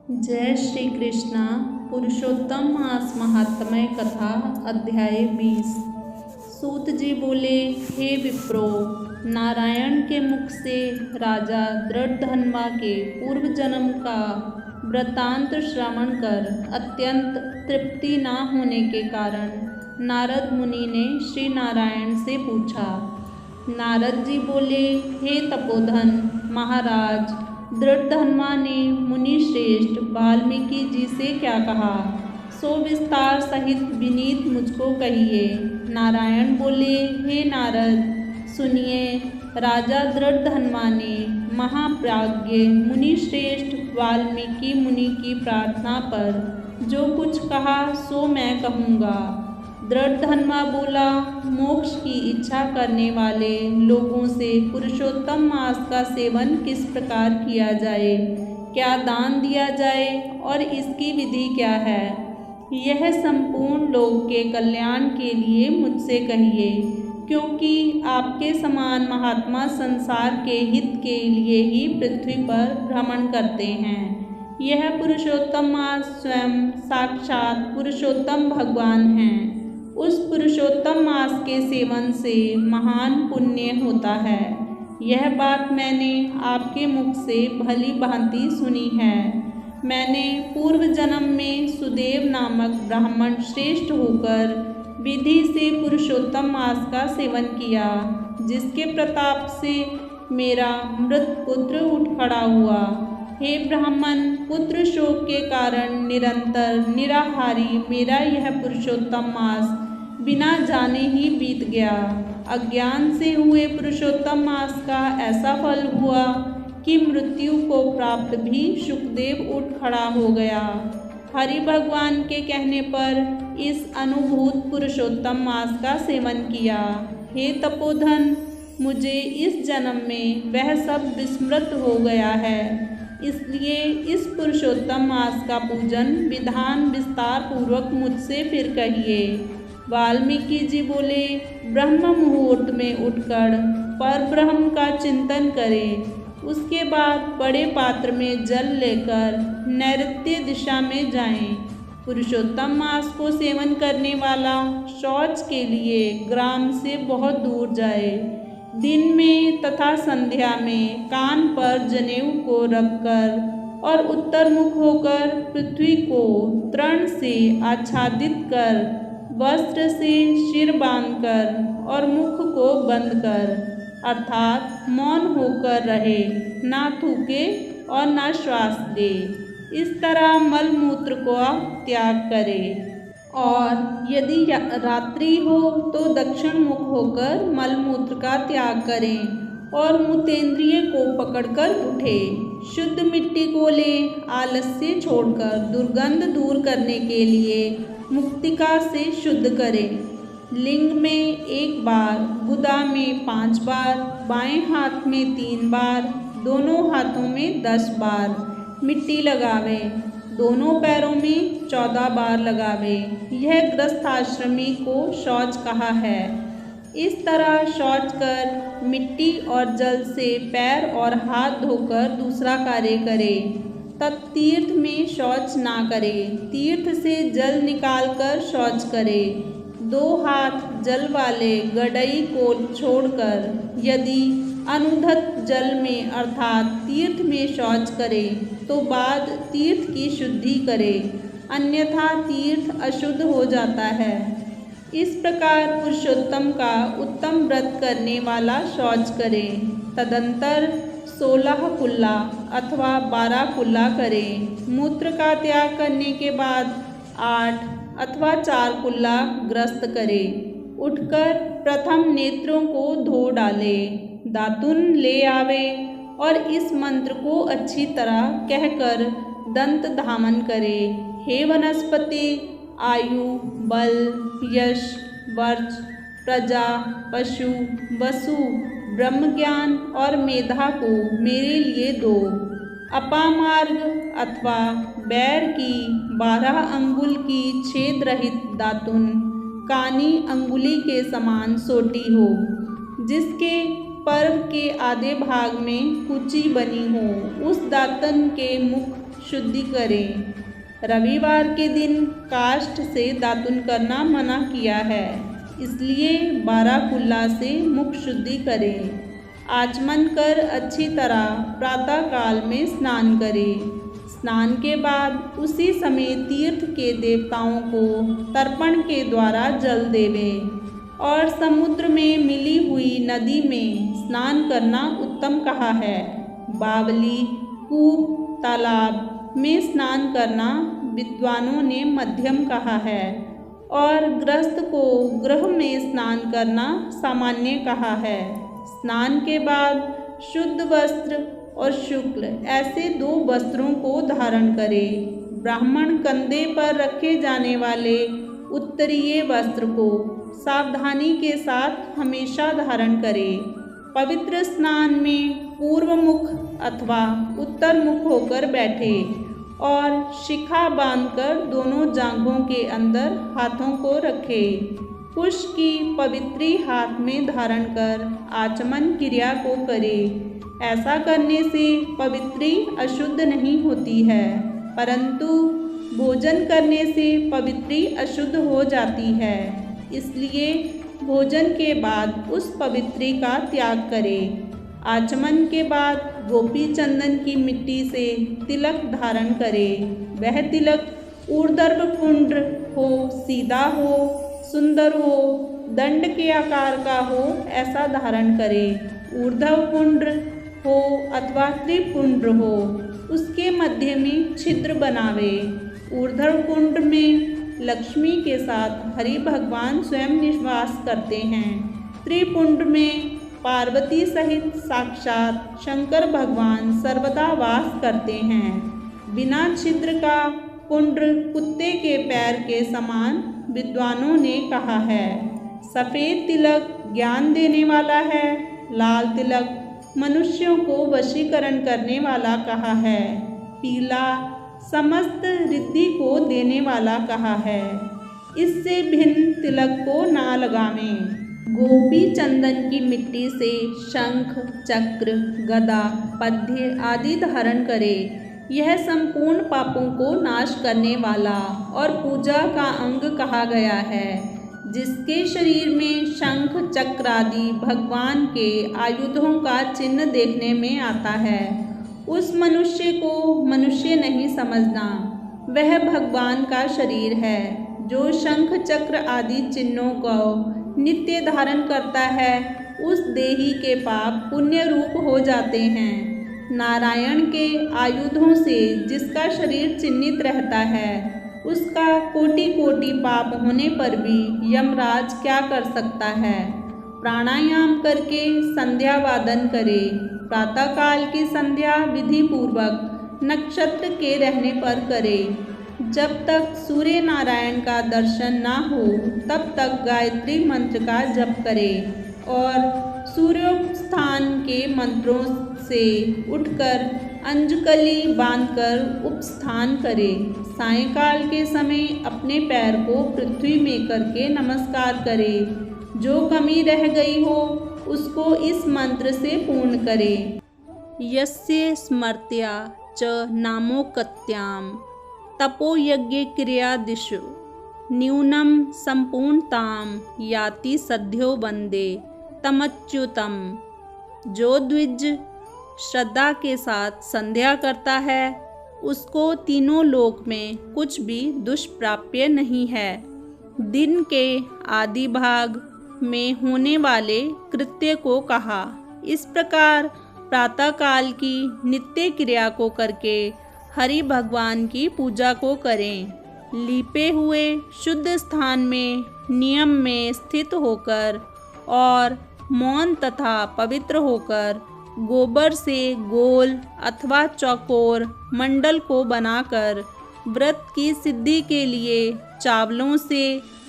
जय श्री कृष्णा। पुरुषोत्तम मास महात्म्य कथा अध्याय 20। सूत जी बोले, हे विप्रो, नारायण के मुख से राजा दृढ़धन्वा के पूर्व जन्म का वृत्तांत श्रवण कर अत्यंत तृप्ति न होने के कारण नारद मुनि ने श्री नारायण से पूछा। नारद जी बोले, हे तपोधन महाराज, दृढ़धन्वा ने मुनि श्रेष्ठ वाल्मीकि जी से क्या कहा, सो विस्तार सहित विनीत मुझको कहिए। नारायण बोले, हे नारद, सुनिए। राजा दृढ़धन्वा ने महाप्राज्ञ मुनि श्रेष्ठ वाल्मीकि मुनि की प्रार्थना पर जो कुछ कहा सो मैं कहूँगा। दृढ़धन्वा बोला, मोक्ष की इच्छा करने वाले लोगों से पुरुषोत्तम मास का सेवन किस प्रकार किया जाए, क्या दान दिया जाए और इसकी विधि क्या है, यह संपूर्ण लोक के कल्याण के लिए मुझसे कहिए, क्योंकि आपके समान महात्मा संसार के हित के लिए ही पृथ्वी पर भ्रमण करते हैं। यह पुरुषोत्तम मास स्वयं साक्षात पुरुषोत्तम भगवान हैं। उस पुरुषोत्तम मास के सेवन से महान पुण्य होता है। यह बात मैंने आपके मुख से भली भांति सुनी है। मैंने पूर्व जन्म में सुदेव नामक ब्राह्मण श्रेष्ठ होकर विधि से पुरुषोत्तम मास का सेवन किया, जिसके प्रताप से मेरा मृत पुत्र उठ खड़ा हुआ। हे ब्राह्मण, पुत्र शोक के कारण निरंतर निराहारी मेरा यह पुरुषोत्तम मास बिना जाने ही बीत गया। अज्ञान से हुए पुरुषोत्तम मास का ऐसा फल हुआ कि मृत्यु को प्राप्त भी सुखदेव उठ खड़ा हो गया। हरि भगवान के कहने पर इस अनुभूत पुरुषोत्तम मास का सेवन किया। हे तपोधन, मुझे इस जन्म में वह सब विस्मृत हो गया है, इसलिए इस पुरुषोत्तम मास का पूजन विधान विस्तार पूर्वक मुझसे फिर कहिए। वाल्मीकि जी बोले, ब्रह्म मुहूर्त में उठकर पर ब्रह्म का चिंतन करें, उसके बाद बड़े पात्र में जल लेकर नैऋत्य दिशा में जाएं। पुरुषोत्तम मास को सेवन करने वाला शौच के लिए ग्राम से बहुत दूर जाए। दिन में तथा संध्या में कान पर जनेऊ को रखकर और उत्तर मुख होकर पृथ्वी को तृण से आच्छादित कर वस्त्र से सिर बांधकर और मुख को बंद कर, अर्थात मौन होकर रहे, ना थूके और ना श्वास दे। इस तरह मल मूत्र को त्याग करे और यदि रात्रि हो तो दक्षिण मुख होकर मल मूत्र का त्याग करें और मूत्रेंद्रिय को पकड़कर उठे। शुद्ध मिट्टी को ले, आलस्य छोड़कर दुर्गंध दूर करने के लिए मुक्तिका से शुद्ध करें। लिंग में 1 बार, गुदा में 5 बार, बाएं हाथ में 3 बार, दोनों हाथों में 10 बार मिट्टी लगावे, दोनों पैरों में 14 बार लगावे। यह गृहस्थाश्रमी को शौच कहा है। इस तरह शौच कर मिट्टी और जल से पैर और हाथ धोकर दूसरा कार्य करे। तब तीर्थ में शौच ना करे, तीर्थ से जल निकालकर शौच करे। 2 हाथ जल वाले गडई को छोड़कर यदि अनुदत जल में अर्थात तीर्थ में शौच करे तो बाद तीर्थ की शुद्धि करे, अन्यथा तीर्थ अशुद्ध हो जाता है। इस प्रकार पुरुषोत्तम का उत्तम व्रत करने वाला शौच करे। तदंतर 16 कुल्ला अथवा 12 कुल्ला करें। मूत्र का त्याग करने के बाद 8 अथवा 4 कुल्ला ग्रस्त करे। उठकर प्रथम नेत्रों को धो डाले, दातुन ले आवे और इस मंत्र को अच्छी तरह कहकर दंत धामन करे। हे वनस्पति, आयु, बल, यश, वर्च, प्रजा, पशु, वसु, ब्रह्म ज्ञान और मेधा को मेरे लिए दो। अपामार्ग अथवा बैर की 12 अंगुल की छेद रहित दातुन कानी अंगुली के समान सोटी हो, जिसके पर्व के आधे भाग में कुची बनी हो। उस दातन के मुख शुद्धि करें। रविवार के दिन काष्ठ से दातुन करना मना किया है, इसलिए 12 कुल्ला से मुख शुद्धि करें। आचमन कर अच्छी तरह प्रातः काल में स्नान करें। स्नान के बाद उसी समय तीर्थ के देवताओं को तर्पण के द्वारा जल देवें और समुद्र में मिली हुई नदी में स्नान करना उत्तम कहा है। बावली, कूप, तालाब में स्नान करना विद्वानों ने मध्यम कहा है और गृहस्थ को गृह में स्नान करना सामान्य कहा है। स्नान के बाद शुद्ध वस्त्र और शुक्ल ऐसे 2 वस्त्रों को धारण करें। ब्राह्मण कंधे पर रखे जाने वाले उत्तरीय वस्त्र को सावधानी के साथ हमेशा धारण करें। पवित्र स्नान में पूर्व मुख अथवा उत्तर मुख होकर बैठे और शिखा बांधकर दोनों जांघों के अंदर हाथों को रखें। पुष्प की पवित्री हाथ में धारण कर आचमन क्रिया को करें। ऐसा करने से पवित्री अशुद्ध नहीं होती है, परंतु भोजन करने से पवित्री अशुद्ध हो जाती है। इसलिए भोजन के बाद उस पवित्री का त्याग करें। आचमन के बाद गोपी चंदन की मिट्टी से तिलक धारण करें। वह तिलक ऊर्ध्व पुंड हो, सीधा हो, सुंदर हो, दंड के आकार का हो, ऐसा धारण करें। ऊर्ध्व पुंड हो अथवा त्रिपुंड हो, उसके मध्य में छिद्र बनावे। ऊर्ध्व पुंड में लक्ष्मी के साथ हरि भगवान स्वयं निवास करते हैं। त्रिपुंड में पार्वती सहित साक्षात शंकर भगवान सर्वदा वास करते हैं। बिना छिद्र का पुंड कुत्ते के पैर के समान विद्वानों ने कहा है। सफ़ेद तिलक ज्ञान देने वाला है। लाल तिलक मनुष्यों को वशीकरण करने वाला कहा है। पीला समस्त रिद्धि को देने वाला कहा है। इससे भिन्न तिलक को ना लगावें। गोपी चंदन की मिट्टी से शंख, चक्र, गदा, पद्य आदि धारण करें। यह संपूर्ण पापों को नाश करने वाला और पूजा का अंग कहा गया है। जिसके शरीर में शंख, चक्र आदि भगवान के आयुधों का चिन्ह देखने में आता है, उस मनुष्य को मनुष्य नहीं समझना। वह भगवान का शरीर है। जो शंख, चक्र आदि चिन्हों को नित्य धारण करता है, उस देही के पाप पुण्य रूप हो जाते हैं। नारायण के आयुधों से जिसका शरीर चिन्हित रहता है, उसका कोटि कोटि पाप होने पर भी यमराज क्या कर सकता है। प्राणायाम करके संध्या वादन करें। प्रातःकाल की संध्या विधि पूर्वक नक्षत्र के रहने पर करें। जब तक सूर्य नारायण का दर्शन ना हो तब तक गायत्री मंत्र का जप करें और सूर्योत्थान के मंत्रों से उठकर अंजकली बांधकर उपस्थान करें। सायंकाल के समय अपने पैर को पृथ्वी में करके नमस्कार करें। जो कमी रह गई हो उसको इस मंत्र से पूर्ण करें। यस्य स्मर्त्या च नामोक्त्याम तपो यज्ञ क्रियादिषु न्यूनम संपूर्णताम याति सद्यो वंदे तमच्युतम। जो द्विज श्रद्धा के साथ संध्या करता है, उसको तीनों लोक में कुछ भी दुष्प्राप्य नहीं है। दिन के आदि भाग में होने वाले कृत्य को कहा। इस प्रकार प्रातःकाल की नित्य क्रिया को करके हरि भगवान की पूजा को करें। लीपे हुए शुद्ध स्थान में नियम में स्थित होकर और मौन तथा पवित्र होकर गोबर से गोल अथवा चौकोर मंडल को बनाकर व्रत की सिद्धि के लिए चावलों से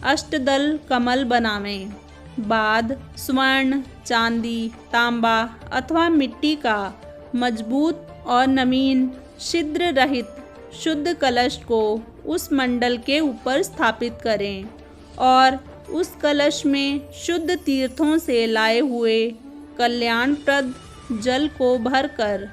अष्टदल कमल बनावें। बाद स्वर्ण, चांदी, तांबा अथवा मिट्टी का मजबूत और नवीन छिद्र रहित शुद्ध कलश को उस मंडल के ऊपर स्थापित करें और उस कलश में शुद्ध तीर्थों से लाए हुए कल्याणप्रद जल को भरकर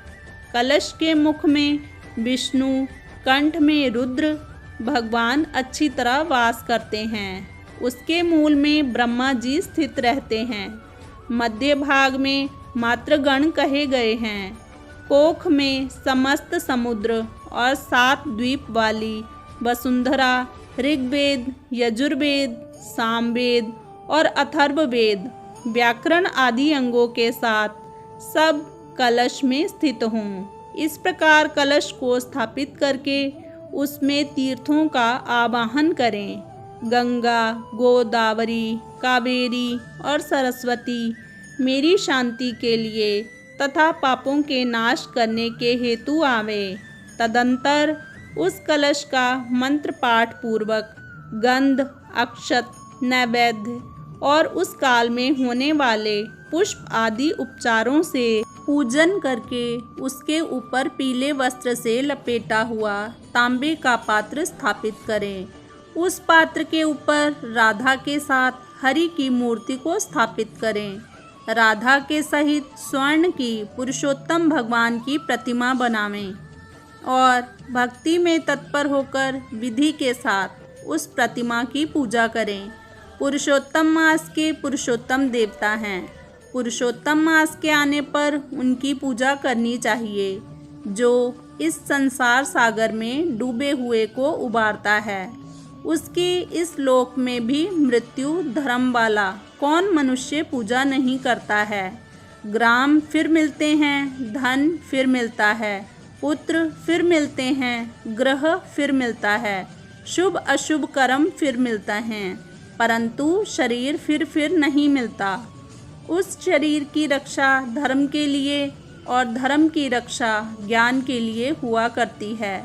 कलश के मुख में विष्णु कंठ में रुद्र भगवान अच्छी तरह वास करते हैं। उसके मूल में ब्रह्मा जी स्थित रहते हैं। मध्य भाग में मातृगण कहे गए हैं। कोख में समस्त समुद्र और 7 द्वीप वाली वसुंधरा ऋग्वेद, यजुर्वेद, सामवेद और अथर्ववेद व्याकरण आदि अंगों के साथ सब कलश में स्थित हों। इस प्रकार कलश को स्थापित करके उसमें तीर्थों का आवाहन करें। गंगा, गोदावरी, कावेरी और सरस्वती मेरी शांति के लिए तथा पापों के नाश करने के हेतु आवे। तदंतर उस कलश का मंत्र पाठ पूर्वक गंध, अक्षत, नैवेद्य और उस काल में होने वाले पुष्प आदि उपचारों से पूजन करके उसके ऊपर पीले वस्त्र से लपेटा हुआ तांबे का पात्र स्थापित करें। उस पात्र के ऊपर राधा के साथ हरि की मूर्ति को स्थापित करें। राधा के सहित स्वर्ण की पुरुषोत्तम भगवान की प्रतिमा बनावें और भक्ति में तत्पर होकर विधि के साथ उस प्रतिमा की पूजा करें। पुरुषोत्तम मास के पुरुषोत्तम देवता हैं। पुरुषोत्तम मास के आने पर उनकी पूजा करनी चाहिए, जो इस संसार सागर में डूबे हुए को उबारता है। उसकी इस लोक में भी मृत्यु धर्म वाला कौन मनुष्य पूजा नहीं करता है। ग्राम फिर मिलते हैं, धन फिर मिलता है, पुत्र फिर मिलते हैं, ग्रह फिर मिलता है, शुभ अशुभ कर्म फिर मिलता है, परंतु शरीर फिर नहीं मिलता। उस शरीर की रक्षा धर्म के लिए और धर्म की रक्षा ज्ञान के लिए हुआ करती है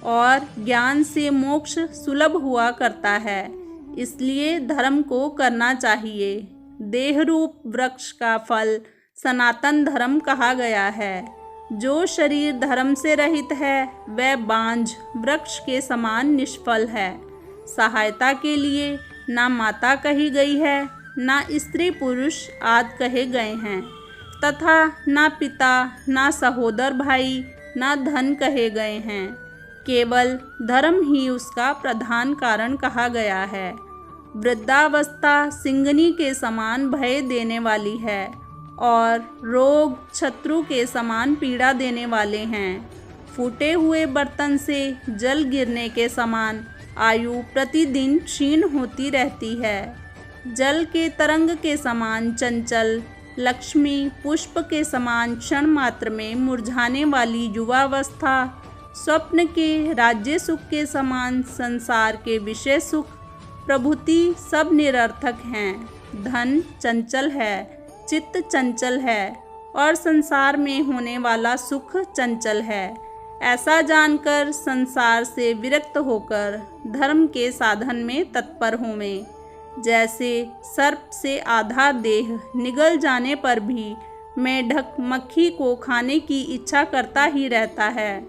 और ज्ञान से मोक्ष सुलभ हुआ करता है। इसलिए धर्म को करना चाहिए। देह रूप वृक्ष का फल सनातन धर्म कहा गया है। जो शरीर धर्म से रहित है वह बांझ वृक्ष के समान निष्फल है। सहायता के लिए ना माता कही गई है, ना स्त्री पुरुष आदि कहे गए हैं, तथा ना पिता, ना सहोदर भाई, ना धन कहे गए हैं। केवल धर्म ही उसका प्रधान कारण कहा गया है। वृद्धावस्था सिंगनी के समान भय देने वाली है और रोग शत्रु के समान पीड़ा देने वाले हैं। फूटे हुए बर्तन से जल गिरने के समान आयु प्रतिदिन क्षीण होती रहती है। जल के तरंग के समान चंचल, लक्ष्मी पुष्प के समान क्षण मात्र में मुरझाने वाली युवावस्था, स्वप्न के राज्य सुख के समान संसार के विषय सुख प्रभुति सब निरर्थक हैं। धन चंचल है, चित्त चंचल है और संसार में होने वाला सुख चंचल है। ऐसा जानकर संसार से विरक्त होकर धर्म के साधन में तत्पर होवें। जैसे सर्प से आधा देह निगल जाने पर भी मेढक मक्खी को खाने की इच्छा करता ही रहता है,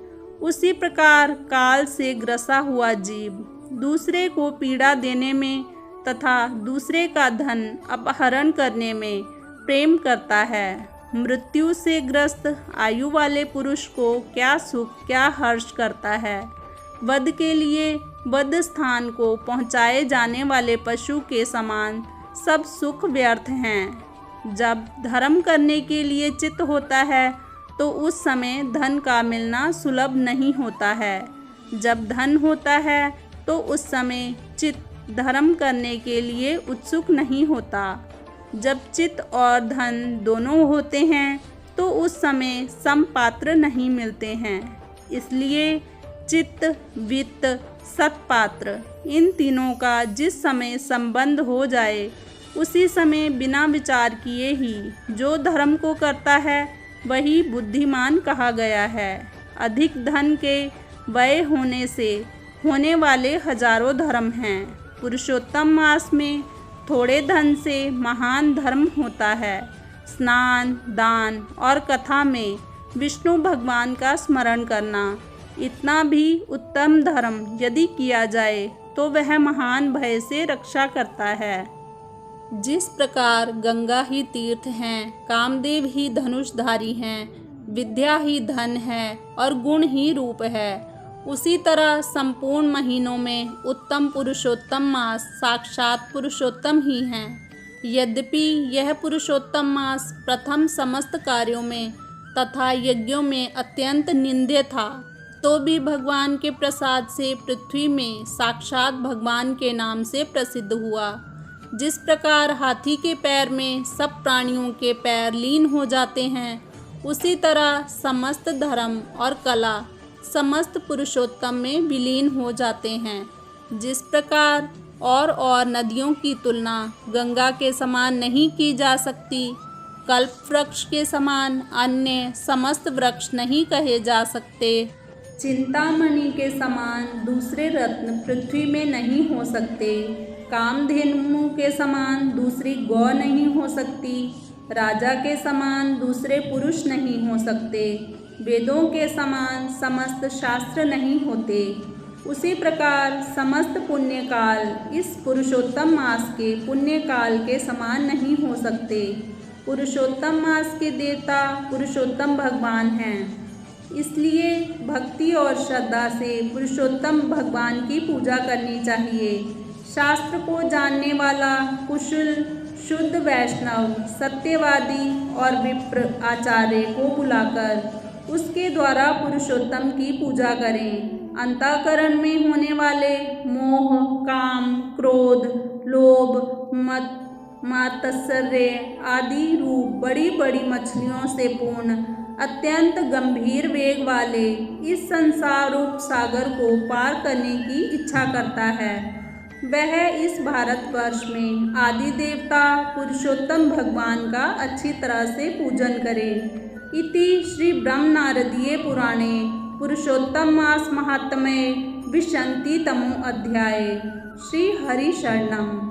उसी प्रकार काल से ग्रसा हुआ जीव दूसरे को पीड़ा देने में तथा दूसरे का धन अपहरण करने में प्रेम करता है। मृत्यु से ग्रस्त आयु वाले पुरुष को क्या सुख क्या हर्ष करता है। वध के लिए वध स्थान को पहुँचाए जाने वाले पशु के समान सब सुख व्यर्थ हैं। जब धर्म करने के लिए चित्त होता है तो उस समय धन का मिलना सुलभ नहीं होता है। जब धन होता है तो उस समय चित्त धर्म करने के लिए उत्सुक नहीं होता। जब चित्त और धन दोनों होते हैं तो उस समय समपात्र नहीं मिलते हैं। इसलिए चित्त, वित्त, सत्पात्र इन तीनों का जिस समय संबंध हो जाए उसी समय बिना विचार किए ही जो धर्म को करता है वही बुद्धिमान कहा गया है। अधिक धन के व्यय होने से होने वाले हजारों धर्म हैं। पुरुषोत्तम मास में थोड़े धन से महान धर्म होता है। स्नान, दान और कथा में विष्णु भगवान का स्मरण करना, इतना भी उत्तम धर्म यदि किया जाए तो वह महान भय से रक्षा करता है। जिस प्रकार गंगा ही तीर्थ हैं, कामदेव ही धनुषधारी हैं, विद्या ही धन है और गुण ही रूप है। उसी तरह संपूर्ण महीनों में उत्तम पुरुषोत्तम मास साक्षात पुरुषोत्तम ही हैं। यद्यपि यह पुरुषोत्तम मास प्रथम समस्त कार्यों में तथा यज्ञों में अत्यंत निंद्य था, तो भी भगवान के प्रसाद से पृथ्वी में साक्षात भगवान के नाम से प्रसिद्ध हुआ। जिस प्रकार हाथी के पैर में सब प्राणियों के पैर लीन हो जाते हैं, उसी तरह समस्त धर्म और कला समस्त पुरुषोत्तम में विलीन हो जाते हैं। जिस प्रकार और नदियों की तुलना गंगा के समान नहीं की जा सकती, कल्प वृक्ष के समान अन्य समस्त वृक्ष नहीं कहे जा सकते, चिंतामणि के समान दूसरे रत्न पृथ्वी में नहीं हो सकते, कामधेनु के समान दूसरी गौ नहीं हो सकती, राजा के समान दूसरे पुरुष नहीं हो सकते, वेदों के समान समस्त शास्त्र नहीं होते। उसी प्रकार समस्त पुण्यकाल इस पुरुषोत्तम मास के पुण्यकाल के समान नहीं हो सकते। पुरुषोत्तम मास के देवता पुरुषोत्तम भगवान हैं। इसलिए भक्ति और श्रद्धा से पुरुषोत्तम भगवान की पूजा करनी चाहिए। शास्त्र को जानने वाला कुशल शुद्ध वैष्णव सत्यवादी और विप्र आचार्य को बुलाकर उसके द्वारा पुरुषोत्तम की पूजा करें। अंतःकरण में होने वाले मोह, काम, क्रोध, लोभ, मात्सर्य आदि रूप बड़ी बड़ी मछलियों से पूर्ण अत्यंत गंभीर वेग वाले इस संसार रूप सागर को पार करने की इच्छा करता है, वह इस भारतवर्ष में आदि देवता पुरुषोत्तम भगवान का अच्छी तरह से पूजन करे। इति श्री ब्रह्म नारदीय पुराणे पुरुषोत्तम मास महात्म्ये विंशतितमो अध्याये। श्री हरि शरणम।